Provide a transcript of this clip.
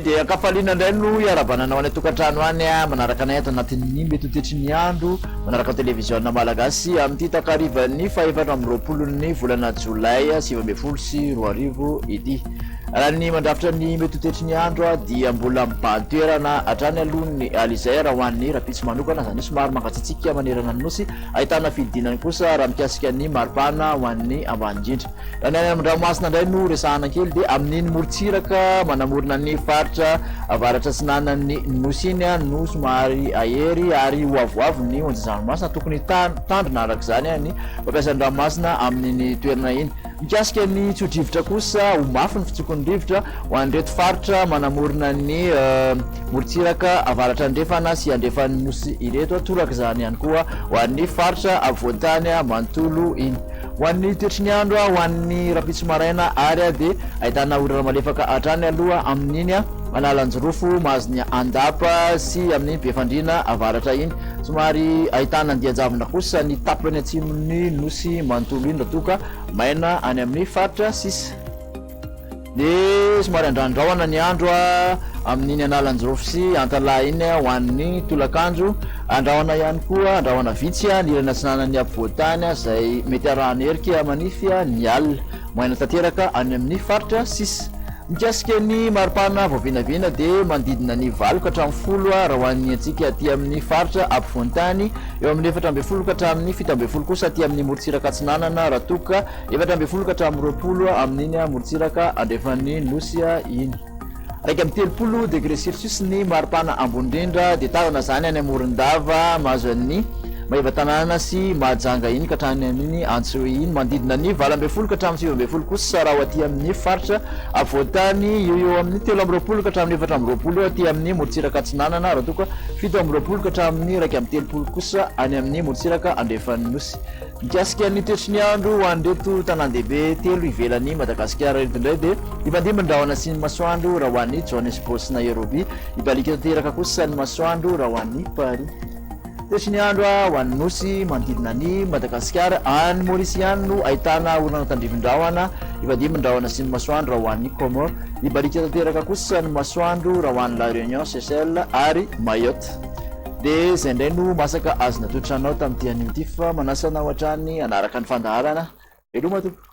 dia kafalina ndray no iarabananao any tokantrano any manaraka anay ato anatin'ny mety tetry ny andro manaraka televiziona malagasy amin'ity takarivan'ny faefatra amby roapolon'ny volana jolay 2024 ity raha ny mandrafitra ny mety tetry ny andro dia mbola mibahan-toerana hatrany alohan'ny alizay raha hoan'ny rapitsy manokana zany somary mangatsitsika manerana ny nosy ahitana fidinany kosa raha mikasika ny maripana hoan'ny ambany indrindra raha ny any amin-dranomasina indray no resahana kely dia amin'iny morotsiraka manamorona ny faritra avaratra sinanan'ny nosy iny no somary ahery ary hoavoavo ny onjy-dranomasina tokony tandrona araka izany any mampiasa ny ranomasina amin'iny toerana iny mikasika ny tsodrivotra kosa ho mafy ny fitsokony rivotra ho an'reto faritra manamorona ny morotsiraka avaratra andrefana sy andrefan'ny nosy ireto toraka izany ihany koa ho an'ny faritra avoantany manontolo iny ho an'ny toetry ny andro ho an'ny rapitsy maraina ary dia ahitana orana malefaka hatrany aloha amin'iny manalanjorofo mahazony andapa sy amin'ny be fandriana avaratra iny somary ahitana andiajavina kosa ny tapany atsimon'ny nosy manontolo iny ratoka maina any amin'ny faritra sisa dia somary andrandraona ny andro amin'iny analanjorofo sy antalahy iny ho an'ny tolakandro andrahona ihany koa andrahona vitsy nirana sinanan'ny ampovoantany izay mety arahany herika manify ny alina maina tanteraka any amin'ny faritra sisa mikasika ny maripana voavinavina dia mandidina ny 20 hatramin'ny 10 raha hoan'ny antsika aty amin'ny faritra ampovoantany eo amin'ny 4 hatramin'ny 7 kosa aty amin'ny morotsiraka atsinanana raha toka 7 hatramin'ny 20 amin'iny morotsiraka andrefan'ny nosy iny raiky amin'ny 30 degré celsius ny maripana ambony indrindra dia tazana zany any amorondava mahazo an'ny mahiva tanàna sy mahajanga iny ka hatrany amin'iny antso iny mandidina ny 20 ka hatramin'ny 9 kosa raha aty amin'ny faritra avoantany eo amin'ny 13 ka hatramin'ny 14 aty amin'ny morotsiraka atsinanana raha toka 17 ka hatramin'ny 1 kosa any amin'ny morotsiraka andrefan'ny nosy mikasika ny toetry ny andro ho an'reto tanàn-dehibe telo ivelan'ny Madagasikara reto indray dia ipandeha mandrahona sy ny masoandro raha ho an'ny Johannesburg sy Nairobi ibalika tanteraka kosa ny masoandro raha ho an'ny Paris toetry ny andro ho an'ny nosy manodidina ny Madagasikara any Maurice ihany no ahitana orana tandrivindrahona ipandeha mandrahona sy ny masoandro raha ho an'ny Comore ibalika tanteraka kosa ny masoandro raha ho an'ny La Réunion, Seychelles ary Mayotte dia izay indray no masaka azona toetranao tamin'ity an'io ity fa manasana ho hatrany anaraka ny fandaharana veloma tompoko